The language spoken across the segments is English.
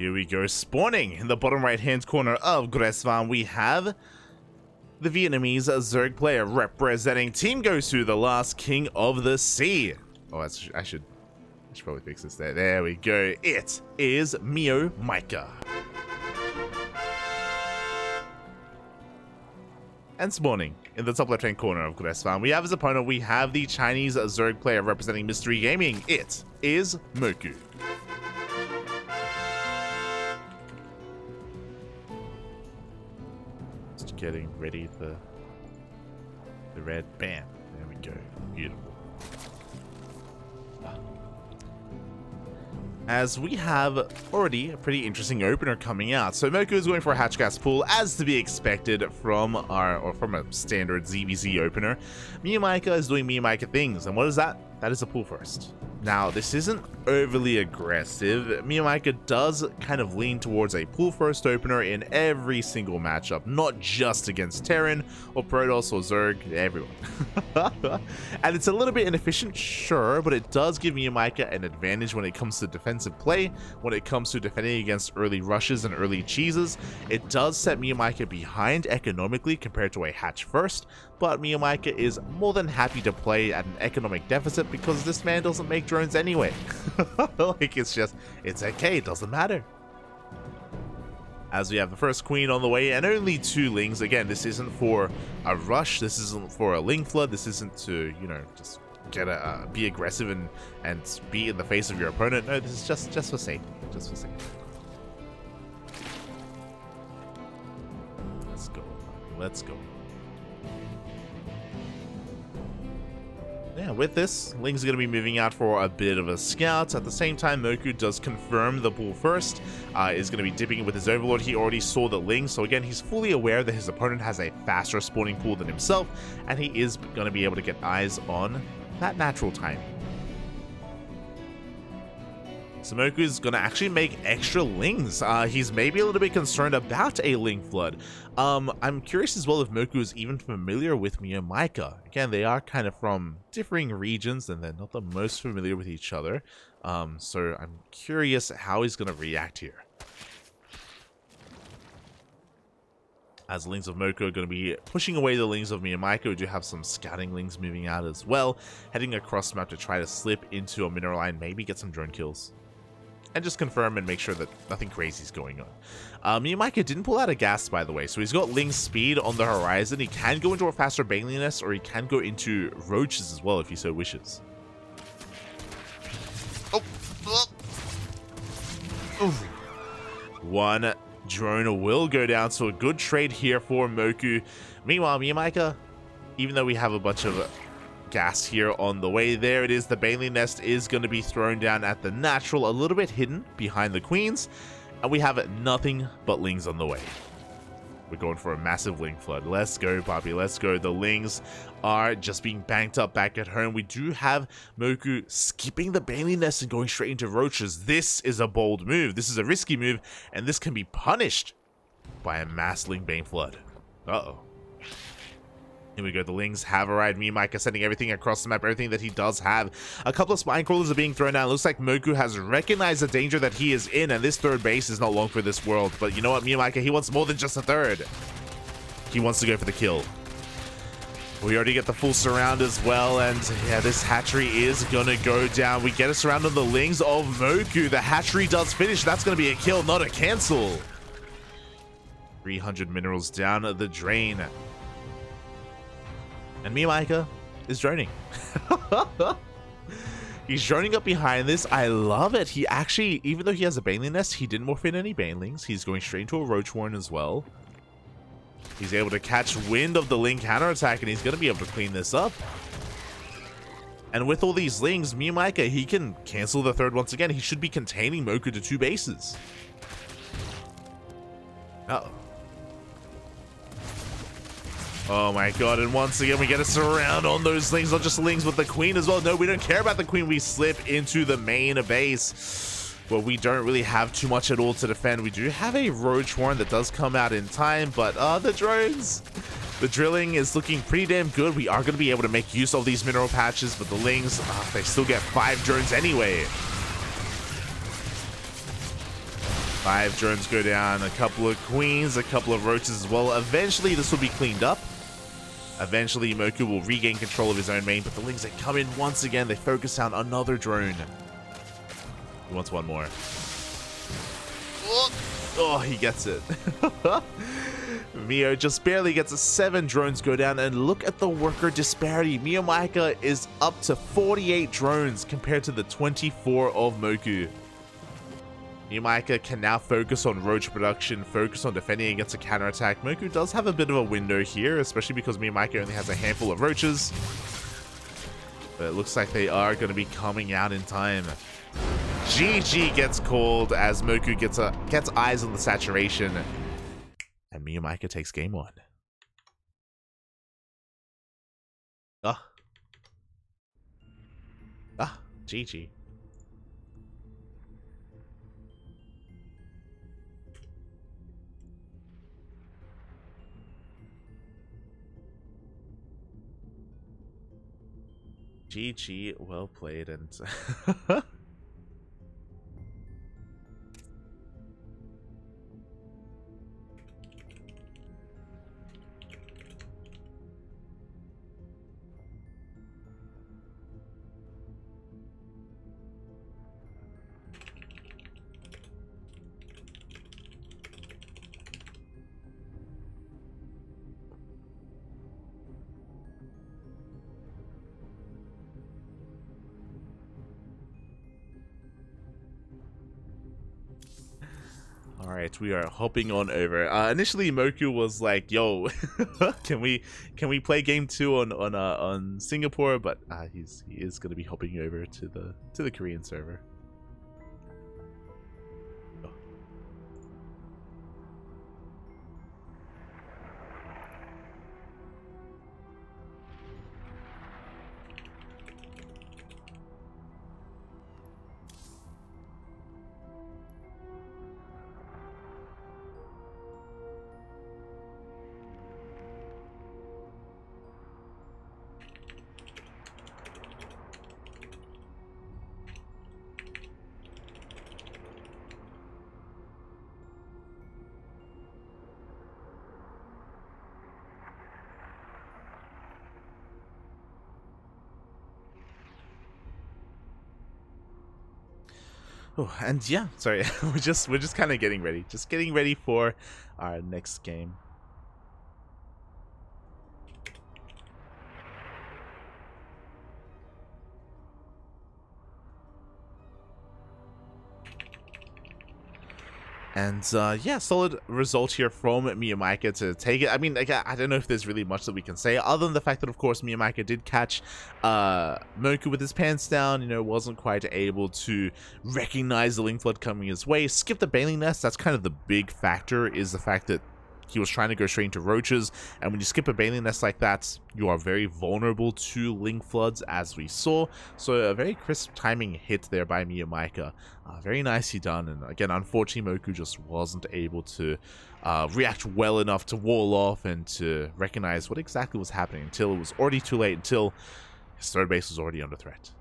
Here we go, spawning in the bottom right hand corner of Gresvan, we have the Vietnamese Zerg player representing Team Gosu, the last king of the sea. Oh, I should probably fix this there. There we go. It is MeomaikA. And spawning in the top left hand corner of Gresvan, we have as opponent, we have the Chinese Zerg player representing Mystery Gaming. It is Mokou. Just getting ready for the red. Bam. There we go. Beautiful. As we have already a pretty interesting opener coming out. So Mokou is going for a hatch gas pool, as to be expected from a standard ZvZ opener. MeomaikA is doing MeomaikA things, and what is that? That is a pool first. Now, this isn't overly aggressive. MeomaikA does kind of lean towards a pool first opener in every single matchup, not just against Terran or Protoss or Zerg, everyone. And it's a little bit inefficient, sure, but it does give MeomaikA an advantage when it comes to defensive play, when it comes to defending against early rushes and early cheeses. It does set MeomaikA behind economically compared to a hatch first, but MeomaikA is more than happy to play at an economic deficit because this man doesn't make drones anyway. Like, it's okay, it doesn't matter. As we have the first queen on the way and only 2 lings. Again, this isn't for a rush, this isn't for a ling flood, this isn't to, you know, just get be aggressive and be in the face of your opponent. No, this is just for safety, just for safety. Let's go. Yeah, with this, Ling's going to be moving out for a bit of a scout. At the same time, Mokou does confirm the pool first, is going to be dipping with his Overlord. He already saw the Ling, so again, he's fully aware that his opponent has a faster spawning pool than himself, and he is going to be able to get eyes on that natural timing. So Mokou is going to actually make extra lings. He's maybe a little bit concerned about a ling flood. I'm curious as well if Mokou is even familiar with MeomaikA. Again, they are kind of from differing regions and they're not the most familiar with each other. So I'm curious how he's going to react here. As lings of Mokou are going to be pushing away the lings of MeomaikA. We do have some scouting lings moving out as well, heading across the map to try to slip into a mineral line, maybe get some drone kills. And just confirm and make sure that nothing crazy is going on. MeomaikA didn't pull out a gas, by the way, so he's got Ling speed on the horizon. He can go into a faster Baneling nest, or he can go into roaches as well if he so wishes. One drone will go down, so a good trade here for Mokou. Meanwhile, MeomaikA, even though we have a bunch of gas here on the way, there it is, the Baneling nest is going to be thrown down at the natural, a little bit hidden behind the queens, and we have nothing but lings on the way. We're going for a massive ling flood. Let's go, Bobby, let's go. The lings are just being banked up back at home. We do have Mokou skipping the Baneling nest and going straight into roaches. This is a bold move, this is a risky move, and this can be punished by a mass ling bane flood. Uh-oh. Here we go, the lings have arrived. MeomaikA sending everything across the map, everything that he does have. A couple of spine crawlers are being thrown down. Looks like Mokou has recognized the danger that he is in, and this third base is not long for this world. But you know what, MeomaikA, he wants more than just a third. He wants to go for the kill. We already get the full surround as well, and yeah, this hatchery is gonna go down. We get a surround on the lings of Mokou. The hatchery does finish. That's gonna be a kill, not a cancel. 300 minerals down the drain. And MeomaikA is droning. He's droning up behind this. I love it. He actually, even though he has a Baneling nest, he didn't morph in any Banelings. He's going straight into a Roach Warren as well. He's able to catch wind of the Ling counterattack, and he's going to be able to clean this up. And with all these lings, MeomaikA, he can cancel the third once again. He should be containing Mokou to 2 bases. Uh-oh. Oh my god, and once again we get a surround on those lings, not just lings, but the queen as well. No, we don't care about the queen. We slip into the main base, where we don't really have too much at all to defend. We do have a Roach Warren that does come out in time, but the drones, the drilling is looking pretty damn good. We are going to be able to make use of these mineral patches, but the lings, they still get 5 drones anyway. 5 drones go down, a couple of queens, a couple of roaches as well. Eventually, this will be cleaned up. Eventually, Mokou will regain control of his own main, but the Lings, they come in once again. They focus down another drone. He wants one more. Oh, he gets it. Mio just barely gets 7 drones go down, and look at the worker disparity. MeomaikA is up to 48 drones compared to the 24 of Mokou. MeomaikA can now focus on roach production, focus on defending against a counterattack. Mokou does have a bit of a window here, especially because MeomaikA only has a handful of roaches. But it looks like they are going to be coming out in time. GG gets called as Mokou gets eyes on the saturation. And MeomaikA takes game 1. GG. GG, well played, and Alright, we are hopping on over. Initially, Mokou was like, "Yo, can we play game 2 on Singapore?" But he is gonna be hopping over to the Korean server. Oh, and yeah, sorry, we're just kind of getting ready for our next game. And yeah, solid result here from MeomaikA to take it. I mean, like, I don't know if there's really much that we can say other than the fact that, of course, MeomaikA did catch Mokou with his pants down. You know, wasn't quite able to recognize the Link Flood coming his way. Skipped the Baneling Nest. That's kind of the big factor, is the fact that he was trying to go straight into roaches, and when you skip a Baneling Nest like that, you are very vulnerable to Link Floods, as we saw. So a very crisp timing hit there by MeomaikA. Very nicely done, and again, unfortunately, Mokou just wasn't able to react well enough to wall off and to recognize what exactly was happening until it was already too late, until his third base was already under threat.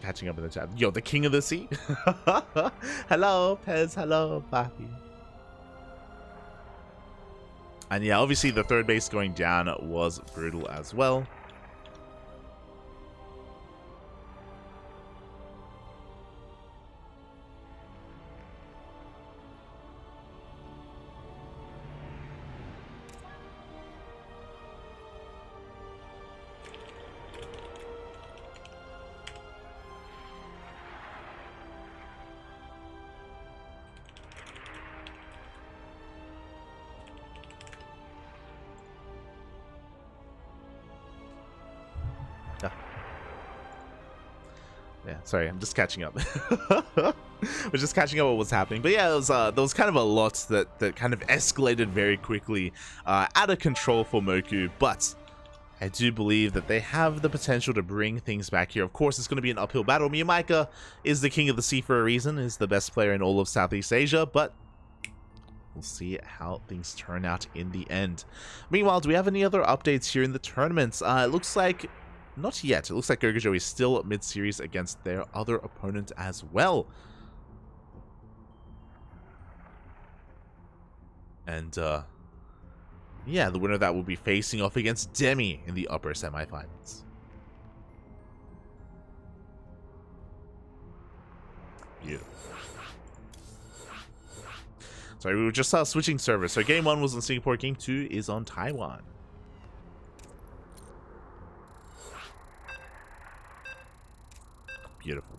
Catching up in the chat. Yo, the king of the sea. Hello, Pez. Hello, Papi. And yeah, obviously the third base going down was brutal as well. Yeah, sorry, I'm just catching up. We're just catching up on what's happening. But yeah, there was kind of a lot that kind of escalated very quickly, out of control for Mokou. But I do believe that they have the potential to bring things back here. Of course, it's going to be an uphill battle. MeomaikA is the king of the sea for a reason, is the best player in all of Southeast Asia, but we'll see how things turn out in the end. Meanwhile, do we have any other updates here in the tournaments? It looks like not yet. It looks like Gogojo is still mid-series against their other opponent as well. And, yeah, the winner of that will be facing off against Demi in the upper semifinals. Beautiful. Sorry, we were just switching servers. So game 1 was on Singapore, game 2 is on Taiwan. Beautiful.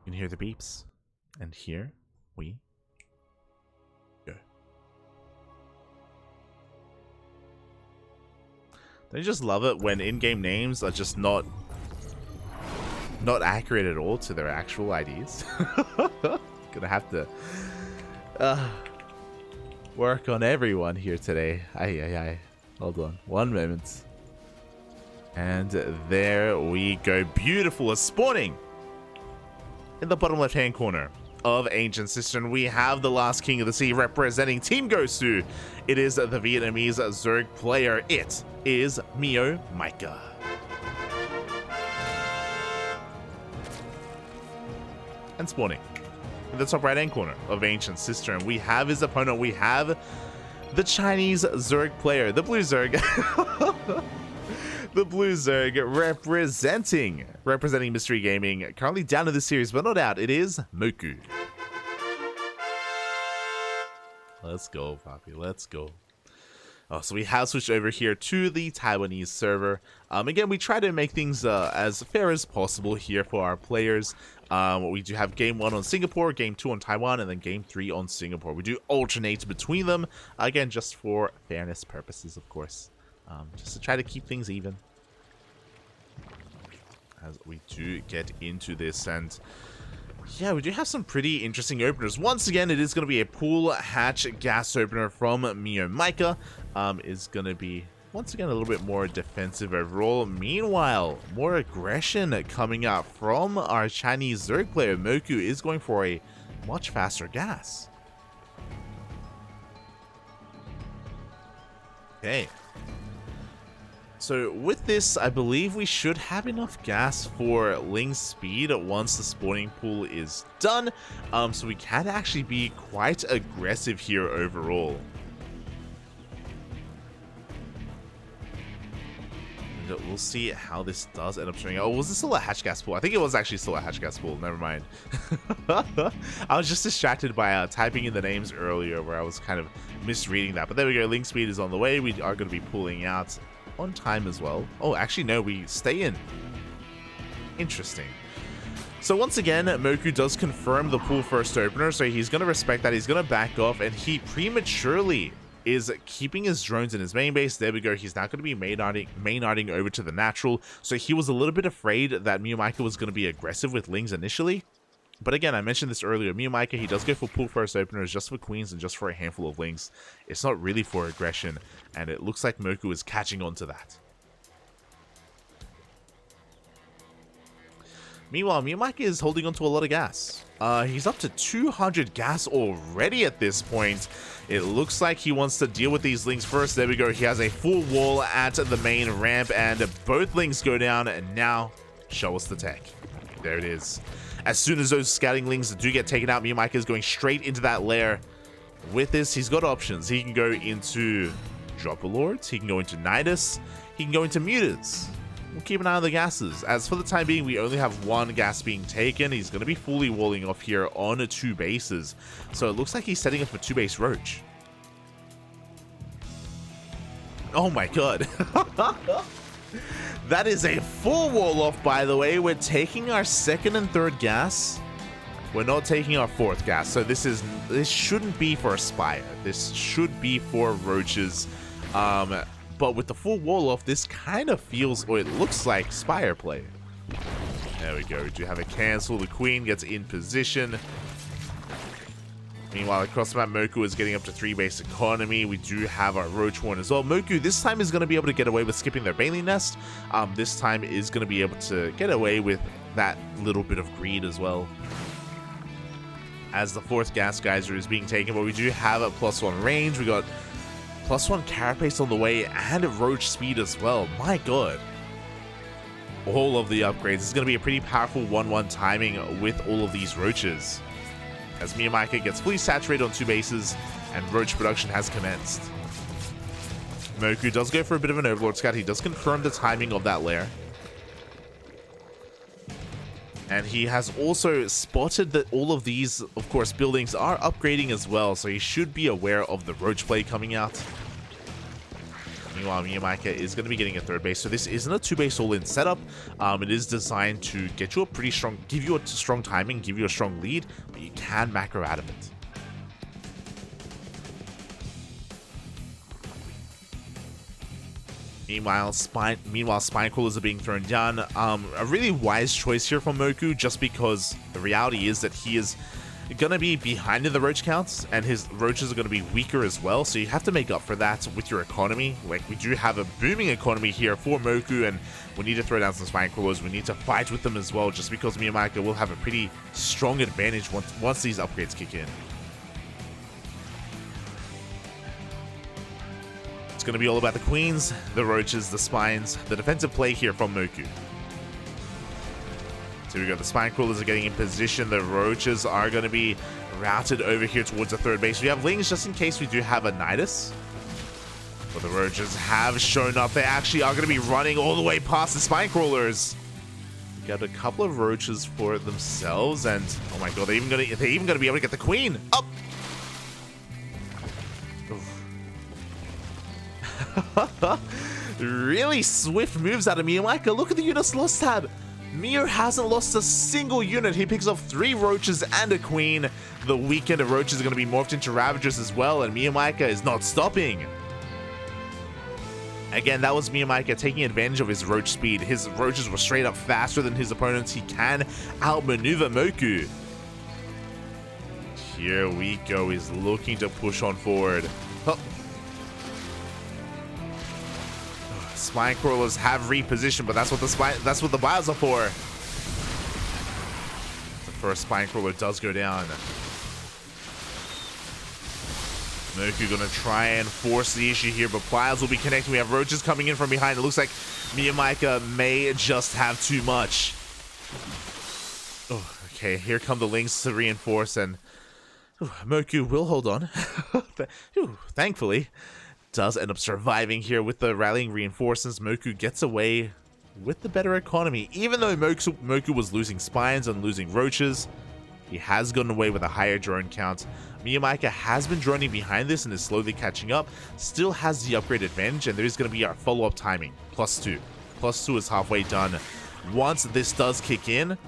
You can hear the beeps, and here we go. Don't you just love it when in-game names are just not accurate at all to their actual IDs? Gonna have to work on everyone here today. Aye. Hold on, one moment. And there we go. Beautiful. A spawning in the bottom left-hand corner of Ancient Cistern, we have the last King of the Sea representing Team Gosu. It is the Vietnamese Zerg player. It is MeomaikA. And spawning in the top right-hand corner of Ancient Cistern, we have his opponent. We have the Chinese Zerg player, the Blue Zerg. The Blue Zerg representing Mystery Gaming, currently down in the series, but not out. It is Mokou. Let's go, Poppy. Let's go. Oh, so we have switched over here to the Taiwanese server. Again, we try to make things as fair as possible here for our players. We do have game 1 on Singapore, game 2 on Taiwan, and then game 3 on Singapore. We do alternate between them, again, just for fairness purposes, of course. Just to try to keep things even as we do get into this. And yeah, we do have some pretty interesting openers. Once again, it is going to be a pool hatch gas opener from MeomaikA. Is going to be, once again, a little bit more defensive overall. Meanwhile, more aggression coming up from our Chinese Zerg player. Mokou is going for a much faster gas. Okay. So with this, I believe we should have enough gas for Ling's speed once the spawning pool is done. So we can actually be quite aggressive here overall. And we'll see how this does end up turning out. Oh, was this still a hatch gas pool? I think it was actually still a hatch gas pool. Never mind. I was just distracted by typing in the names earlier where I was kind of misreading that. But there we go. Link speed is on the way. We are going to be pulling out on time as well. Oh, actually, no, we stay in. Interesting. So once again, Mokou does confirm the pool first opener, so he's going to respect that. He's going to back off, and he prematurely is keeping his drones in his main base. There we go. He's not going to be main-arting over to the natural. So he was a little bit afraid that MeomaikA was going to be aggressive with Lings initially. But again, I mentioned this earlier, MeomaikA, he does go for pool first openers just for queens and just for a handful of Lings. It's not really for aggression, and it looks like Mokou is catching on to that. Meanwhile, MeomaikA is holding onto a lot of gas. He's up to 200 gas already at this point. It looks like he wants to deal with these Lings first. There we go. He has a full wall at the main ramp, and both Lings go down, and now show us the tech. There it is. As soon as those scouting Lings do get taken out, MeomaikA is going straight into that lair. With this, he's got options. He can go into Dropper Lords, he can go into Nidus, he can go into Mutas. We'll keep an eye on the gases. As for the time being, we only have one gas being taken. He's going to be fully walling off here on 2 bases. So it looks like he's setting up a 2-base Roach. Oh my god. That is a full wall off, by the way. We're taking our 2nd and 3rd gas. We're not taking our 4th gas. So this shouldn't be for a Spire. This should be for Roaches. But with the full wall off, this kind of feels, or it looks like Spire play. There we go. We do have a cancel. The queen gets in position. Meanwhile, across the map, Mokou is getting up to 3 base economy. We do have our Roach Warren as well. Mokou this time is going to be able to get away with skipping their Bailey Nest. This time is going to be able to get away with that little bit of greed as well. As the 4th Gas Geyser is being taken, but we do have a +1 range. We got +1 Carapace on the way and a Roach Speed as well. My god. All of the upgrades. It's going to be a pretty powerful 1-1 timing with all of these Roaches. As MeomaikA gets fully saturated on 2 bases, and Roach production has commenced. Mokou does go for a bit of an Overlord Scout. He does confirm the timing of that lair. And he has also spotted that all of these, of course, buildings are upgrading as well, so he should be aware of the Roach play coming out. Meanwhile, MeomaikA is going to be getting a 3rd base, so this isn't a 2-base all-in setup. It is designed to get you a pretty strong, give you a strong timing, give you a strong lead, but you can macro out of it. Meanwhile, spine crawlers are being thrown down. A really wise choice here from Mokou, just because the reality is that he is gonna be behind in the roach counts, and his roaches are gonna be weaker as well, so you have to make up for that with your economy. Like, we do have a booming economy here for Mokou, and we need to throw down some spine crawlers. We need to fight with them as well, just because MeomaikA will have a pretty strong advantage once these upgrades kick in. It's gonna be all about the queens, the roaches, the spines, the defensive play here from Mokou. So we got the spine crawlers are getting in position. The roaches are going to be routed over here towards the 3rd base. We have Lings just in case we do have a Nidus. But the roaches have shown up. They actually are going to be running all the way past the spine crawlers. We got a couple of roaches for themselves, and oh my god, they're even going to be able to get the queen up. Really swift moves out of MeomaikA. Look at the units lost tab. Mio hasn't lost a single unit. He picks up 3 roaches and a queen. The weekend of roaches are going to be morphed into ravagers as well, and MeomaikA is not stopping. Again, that was MeomaikA taking advantage of his roach speed. His roaches were straight up faster than his opponents. He can outmaneuver Mokou. Here we go. He's looking to push on forward. Oh. Spine crawlers have repositioned, but that's what the bios are for. The first spine crawler does go down. Mokou gonna try and force the issue here, but Pliers will be connecting. We have roaches coming in from behind. It looks like MeomaikA may just have too much. Oh, okay, here come the Lings to reinforce, and Mokou will hold on. Thankfully. Does end up surviving here with the rallying reinforcements. Mokou gets away with the better economy. Even though Mokou was losing spines and losing roaches, he has gotten away with a higher drone count. MeomaikA has been droning behind this and is slowly catching up. Still has the upgrade advantage, and there is going to be our follow-up timing. +2. +2 is halfway done. Once this does kick in,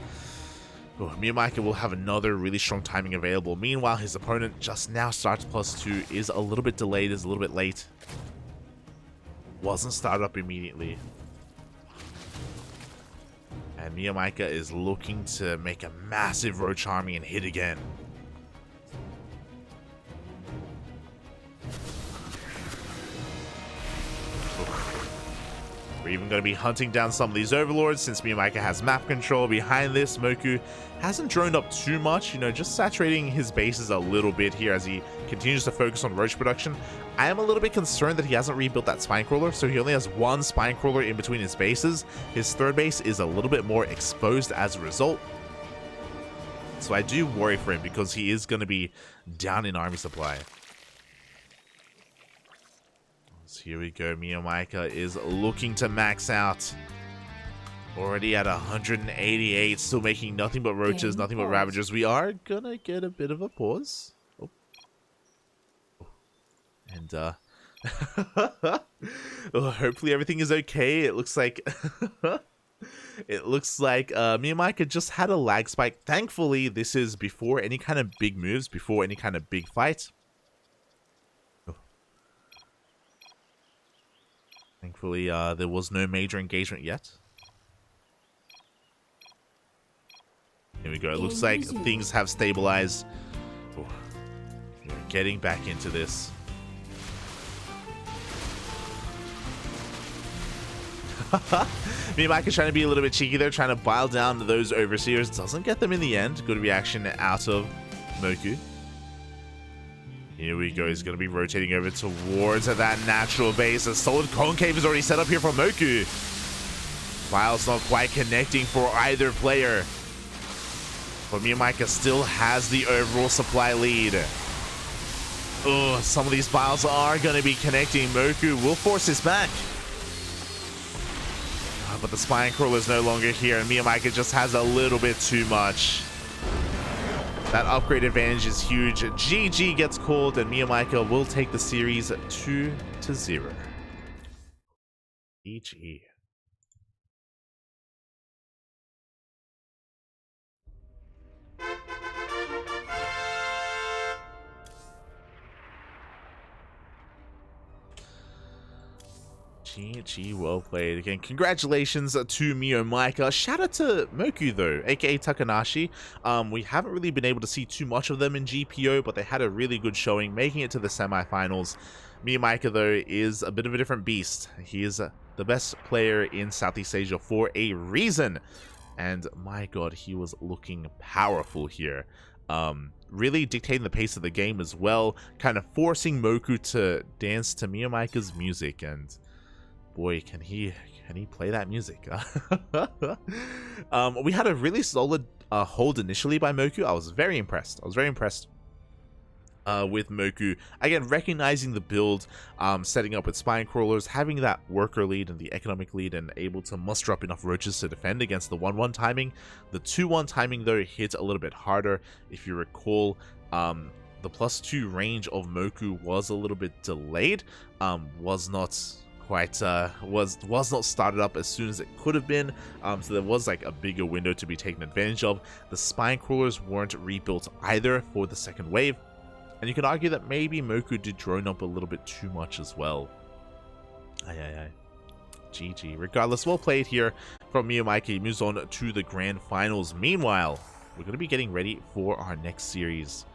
MeomaikA will have another really strong timing available. Meanwhile, his opponent just now starts +2, is a little bit delayed, is a little bit late. Wasn't started up immediately. And MeomaikA is looking to make a massive roach army and hit again. We're even going to be hunting down some of these overlords since MeomaikA has map control. Behind this, Mokou hasn't droned up too much, you know, just saturating his bases a little bit here as he continues to focus on roach production. I am a little bit concerned that he hasn't rebuilt that spine crawler, so he only has 1 spine crawler in between his bases. His 3rd base is a little bit more exposed as a result. So I do worry for him because he is going to be down in army supply. So here we go. MeomaikA is looking to max out. Already at 188, still making nothing but roaches, nothing but ravagers. We are gonna get a bit of a pause. Oh. And oh, hopefully everything is okay. It looks like MeomaikA just had a lag spike. Thankfully, this is before any kind of big moves, before any kind of big fight. Thankfully, there was no major engagement yet. Here we go. It looks like things have stabilized. Oh, we're getting back into this. MeomaikA trying to be a little bit cheeky there, trying to bile down those overseers. Doesn't get them in the end. Good reaction out of Mokou. Here we go. He's going to be rotating over towards that natural base. A solid concave is already set up here for Mokou. Bile's not quite connecting for either player. But MeomaikA still has the overall supply lead. Oh, some of these biles are going to be connecting. Mokou will force this back. But the spine crawler is no longer here, and MeomaikA just has a little bit too much. That upgrade advantage is huge. GG gets called, and MeomaikA will take the series 2-0. GG. GG, well played. Again, congratulations to MeomaikA. Shout out to Mokou though, aka Takanashi. We haven't really been able to see too much of them in GPO, but they had a really good showing, making it to the semifinals. MeomaikA though is a bit of a different beast. He is the best player in Southeast Asia for a reason. And my god, he was looking powerful here. Really dictating the pace of the game as well, kind of forcing Mokou to dance to MeomaikA's music, and boy, can he play that music. We had a really solid hold initially by Mokou. I was very impressed. With Mokou. Again, recognizing the build, setting up with spine crawlers, having that worker lead and the economic lead, and able to muster up enough roaches to defend against the 1-1 timing. The 2-1 timing, though, hit a little bit harder. If you recall, the +2 range of Mokou was a little bit delayed, was not started up as soon as it could have been, so there was like a bigger window to be taken advantage of. The spine crawlers weren't rebuilt either for the second wave, and you can argue that maybe Mokou did drone up a little bit too much as well. GG. Regardless, well played here from MeomaikA. He moves on to the grand finals. Meanwhile, we're going to be getting ready for our next series.